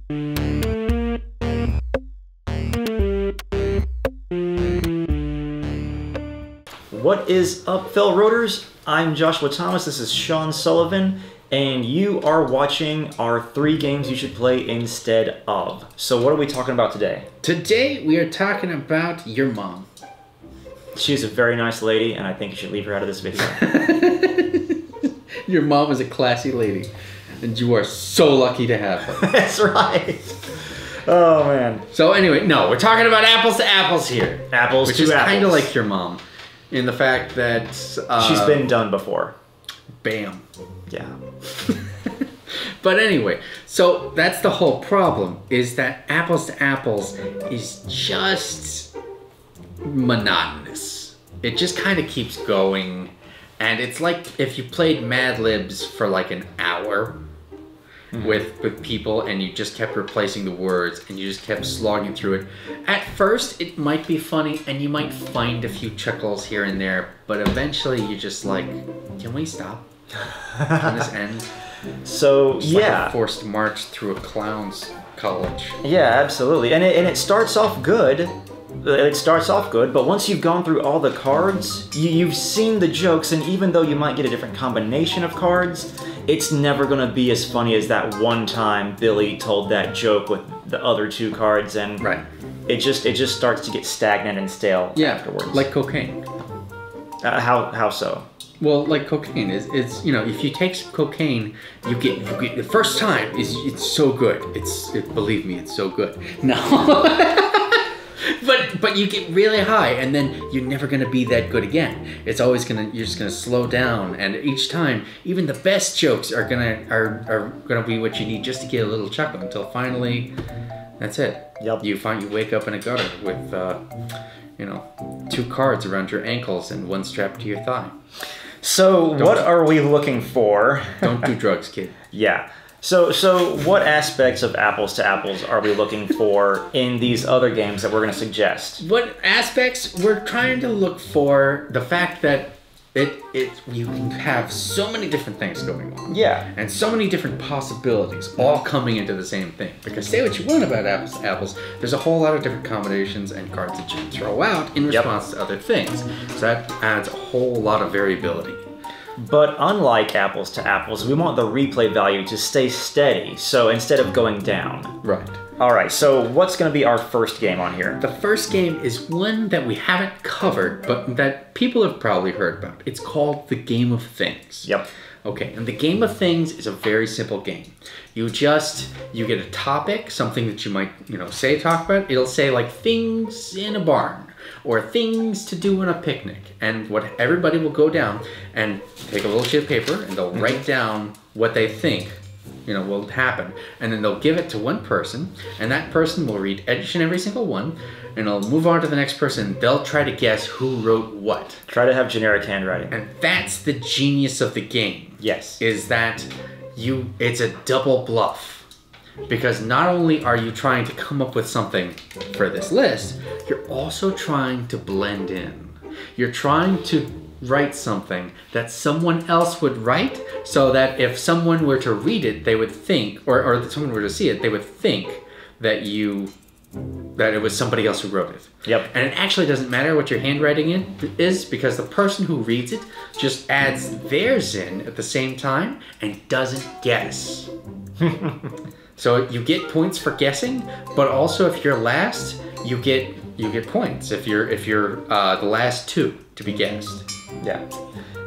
What is up, fellow Roaders? I'm Joshua Thomas, this is Sean Sullivan, and you are watching our 3 games you should play instead of. So what are we talking about today? Today we are talking about your mom. She's a very nice lady, and I think you should leave her out of this video. Your mom is a classy lady, and you are so lucky to have her. That's right. Oh, man. So anyway, no, we're talking about apples to apples here. Apples which to is apples. kind of like your mom, in the fact that... she's been done before. Bam. Yeah. But anyway, so that's the whole problem, is that apples to apples is just monotonous. It just kind of keeps going, and it's like if you played Mad Libs for like an hour with people and you just kept replacing the words and you just kept slogging through it. At first, it might be funny and you might find a few chuckles here and there, but eventually you're just like, can we stop? Can this end? So, It's yeah. like a forced march through a clown's college. Yeah, absolutely. And it starts off good. It starts off good, but once you've gone through all the cards, you've seen the jokes, and even though you might get a different combination of cards, it's never going to be as funny as that one time Billy told that joke with the other 2 cards, and Right. it just starts to get stagnant and stale afterwards. Like cocaine. How so? Well, like cocaine is you know, if you take some cocaine, you get the first time it's so good. Believe me, it's so good. No. But you get really high, and then you're never gonna be that good again. It's always you're just gonna slow down, and each time, even the best jokes are gonna be what you need just to get a little chuckle until finally, that's it. Yep. You wake up in a gutter with, 2 cards around your ankles and 1 strapped to your thigh. So what are we looking for? Don't do drugs, kid. Yeah. So what aspects of apples to apples are we looking for in these other games that we're going to suggest? What aspects? We're trying to look for the fact that you can have so many different things going on. Yeah. And so many different possibilities all coming into the same thing. Because say what you want about apples to apples, there's a whole lot of different combinations and cards that you can throw out in response to other things. So that adds a whole lot of variability. But unlike apples to apples, we want the replay value to stay steady, so instead of going down. Right. Alright, so what's going to be our first game on here? The first game is one that we haven't covered, but that people have probably heard about. It's called The Game of Things. Yep. Okay, and The Game of Things is a very simple game. You get a topic, something that you might, talk about. It'll say like things in a barn or things to do on a picnic. And what everybody will go down and take a little sheet of paper and they'll write down what they think will happen. And then they'll give it to one person, and that person will read each and every single one, and they'll move on to the next person. They'll try to guess who wrote what. Try to have generic handwriting. And that's the genius of the game. Yes. Is that it's a double bluff. Because not only are you trying to come up with something for this list, you're also trying to blend in. You're trying to write something that someone else would write, so that if someone were to read it, they would think, or someone were to see it, they would think that it was somebody else who wrote it. Yep. And it actually doesn't matter what your handwriting is, because the person who reads it just adds theirs in at the same time and doesn't guess. So you get points for guessing, but also if you're last, you get points if you're the last 2 to be guessed. Yeah.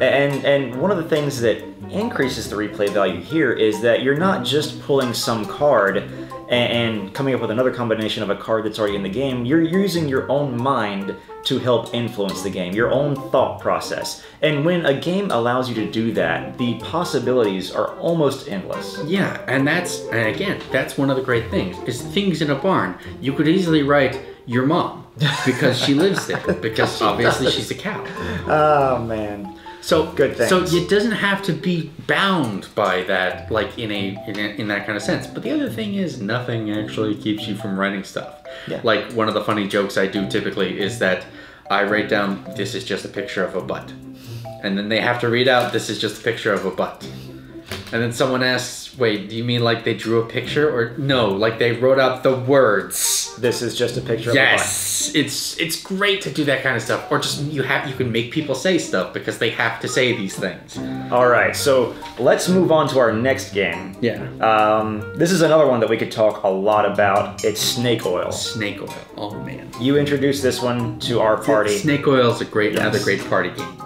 And one of the things that increases the replay value here is that you're not just pulling some card and coming up with another combination of a card that's already in the game. You're using your own mind to help influence the game, your own thought process. And when a game allows you to do that, the possibilities are almost endless. Yeah, and again, that's one of the great things, is things in a barn. You could easily write your mom, because she lives there, because obviously she's a cow. Oh, man. So good things. So it doesn't have to be bound by that, like in that kind of sense. But the other thing is, nothing actually keeps you from writing stuff. Yeah. Like one of the funny jokes I do typically is that I write down, this is just a picture of a butt. And then they have to read out, this is just a picture of a butt. And then someone asks, Wait, do you mean like they drew a picture, or no? Like they wrote out the words? This is just a picture of Yes, it's great to do that kind of stuff, or just you can make people say stuff because they have to say these things. a button. All right, so let's move on to our next game. Yeah. This is another one that we could talk a lot about. It's Snake Oil. Snake Oil. Oh man. You introduced this one to our party. Snake Oil is another Yes. great party game,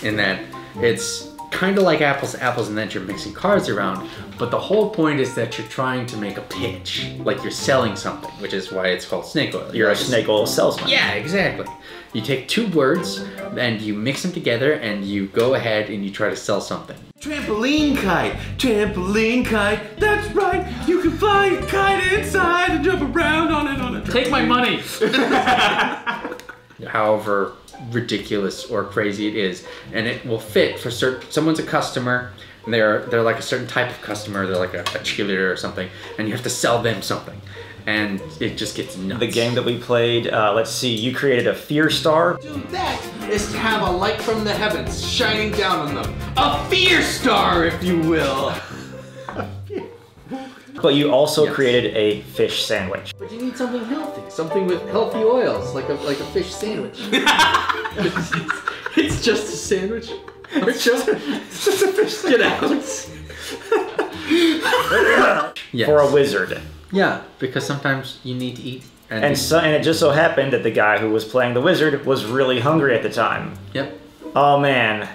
in that it's kind of like apples to apples, and that you're mixing cards around. But the whole point is that you're trying to make a pitch, like you're selling something, which is why it's called Snake Oil. You're a Snake Oil salesman. Yeah, exactly. You take two words and you mix them together, and you go ahead and you try to sell something. Trampoline kite, that's right. You can fly a kite inside and jump around on it on a Take my money. However ridiculous or crazy it is, and it will fit for someone's a customer, and they're like a certain type of customer, they're like a cheerleader or something, and you have to sell them something, and it just gets nuts. The game that we played, let's see, you created a Fear Star. That is to have a light from the heavens shining down on them. A fear star, if you will. But you also Yes. created a fish sandwich. But you need something healthy, something with healthy oils, like a fish sandwich. It's just a sandwich. It's just a fish. Get out. Yes. For a wizard. Yeah, because sometimes you need to eat. And it just so happened that the guy who was playing the wizard was really hungry at the time. Yep. Oh man,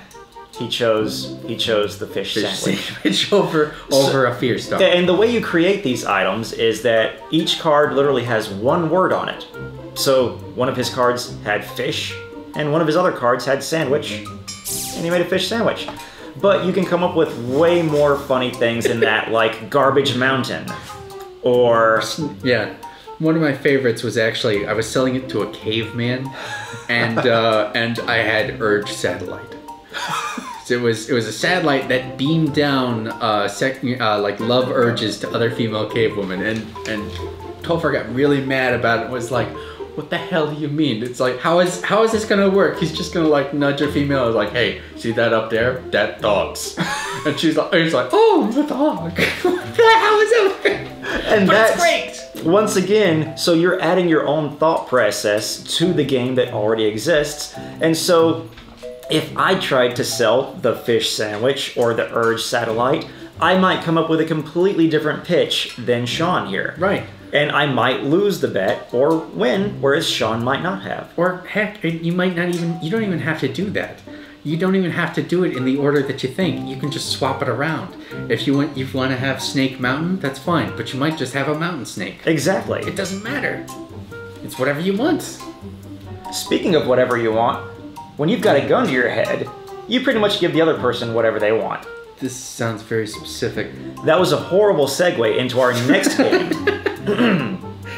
he chose the fish sandwich. over a fear star. And the way you create these items is that each card literally has one word on it. So one of his cards had fish, and one of his other cards had sandwich, and he made a fish sandwich. But you can come up with way more funny things than that, like Garbage Mountain, or... Yeah. One of my favorites was actually, I was selling it to a caveman, and I had Urge Satellite. So it was a satellite that beamed down like love urges to other female cave women, and Topher got really mad about it and was like, what the hell do you mean? It's like, how is this gonna work? He's just gonna like nudge a female. I was like, hey, see that up there? That dog's. And he's like, oh, the dog. What the hell is that? And But that's it's great. Once again, so you're adding your own thought process to the game that already exists. And so if I tried to sell the fish sandwich or the Urge Satellite, I might come up with a completely different pitch than Sean here. Right. And I might lose the bet or win, whereas Sean might not have. Or heck, you don't even have to do that. You don't even have to do it in the order that you think. You can just swap it around. If you want to have Snake Mountain, that's fine, but you might just have a mountain snake. Exactly. It doesn't matter. It's whatever you want. Speaking of whatever you want, when you've got a gun to your head, you pretty much give the other person whatever they want. This sounds very specific. That was a horrible segue into our next game.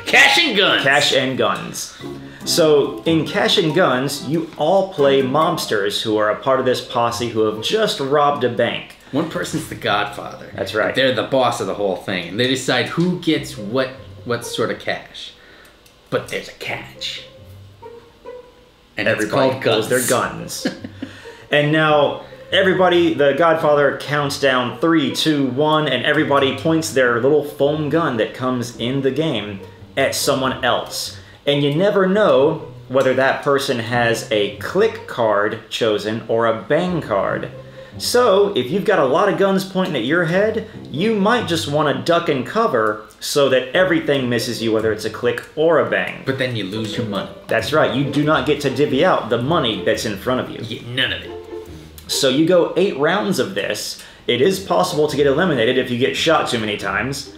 Cash and guns! Cash and Guns. So, in Cash and Guns, you all play mobsters who are a part of this posse who have just robbed a bank. One person's the godfather. That's right. They're the boss of the whole thing. And they decide who gets what sort of cash. But there's a catch. And it's Everybody called pulls guns. their guns. And now, everybody, the Godfather counts down 3, 2, 1, and everybody points their little foam gun that comes in the game at someone else. And you never know whether that person has a click card chosen or a bang card. So, if you've got a lot of guns pointing at your head, you might just want to duck and cover so that everything misses you, whether it's a click or a bang. But then you lose your money. That's right, you do not get to divvy out the money that's in front of you. You get none of it. So you go 8 rounds of this. It is possible to get eliminated if you get shot too many times.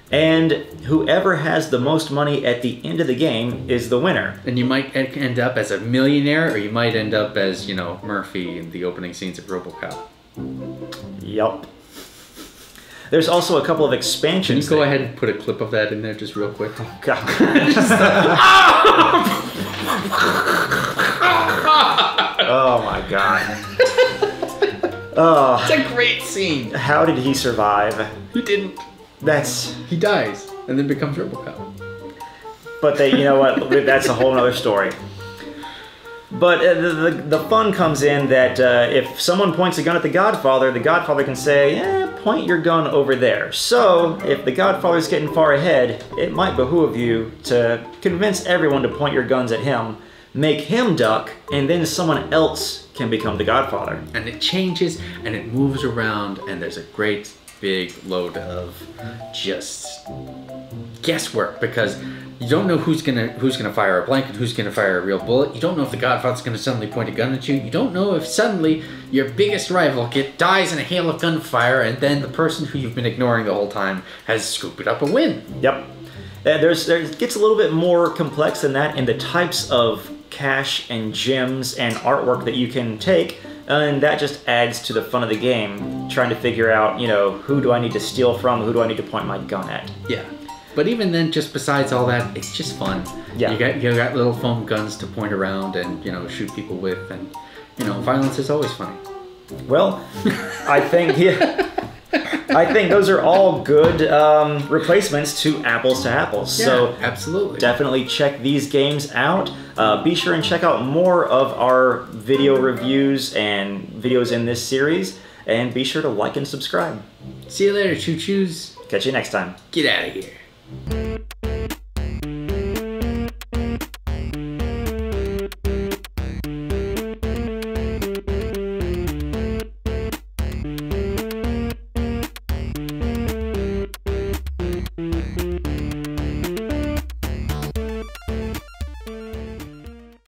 And whoever has the most money at the end of the game is the winner. And you might end up as a millionaire, or you might end up as, Murphy in the opening scenes of RoboCop. Yup. There's also a couple of Can you expansions. go ahead and put a clip of that in there just real quick? God. Oh my god. Oh, It's a great scene. how did he survive? He didn't. He dies and then becomes RoboCop. But you know what? That's a whole other story. But the fun comes in that if someone points a gun at the Godfather can say, point your gun over there. So, if the Godfather's getting far ahead, it might behoove you to convince everyone to point your guns at him, make him duck, and then someone else can become the Godfather. And it changes, and it moves around, and there's a great big load of just guesswork, because you don't know who's gonna fire a blank and who's gonna fire a real bullet. You don't know if the Godfather's gonna suddenly point a gun at you. You don't know if suddenly your biggest rival dies in a hail of gunfire, and then the person who you've been ignoring the whole time has scooped up a win. Yep. There gets a little bit more complex than that in the types of cash and gems and artwork that you can take, and that just adds to the fun of the game, trying to figure out, you know, who do I need to steal from, who do I need to point my gun at. Yeah. But even then, just besides all that, it's just fun. Yeah. You got little foam guns to point around and, you know, shoot people with, and, you know, violence is always funny. Well, I think those are all good replacements to Apples. Yeah, So absolutely. definitely check these games out. Be sure and check out more of our video reviews and videos in this series, and be sure to like and subscribe. See you later, choo-choos. Catch you next time. Get out of here.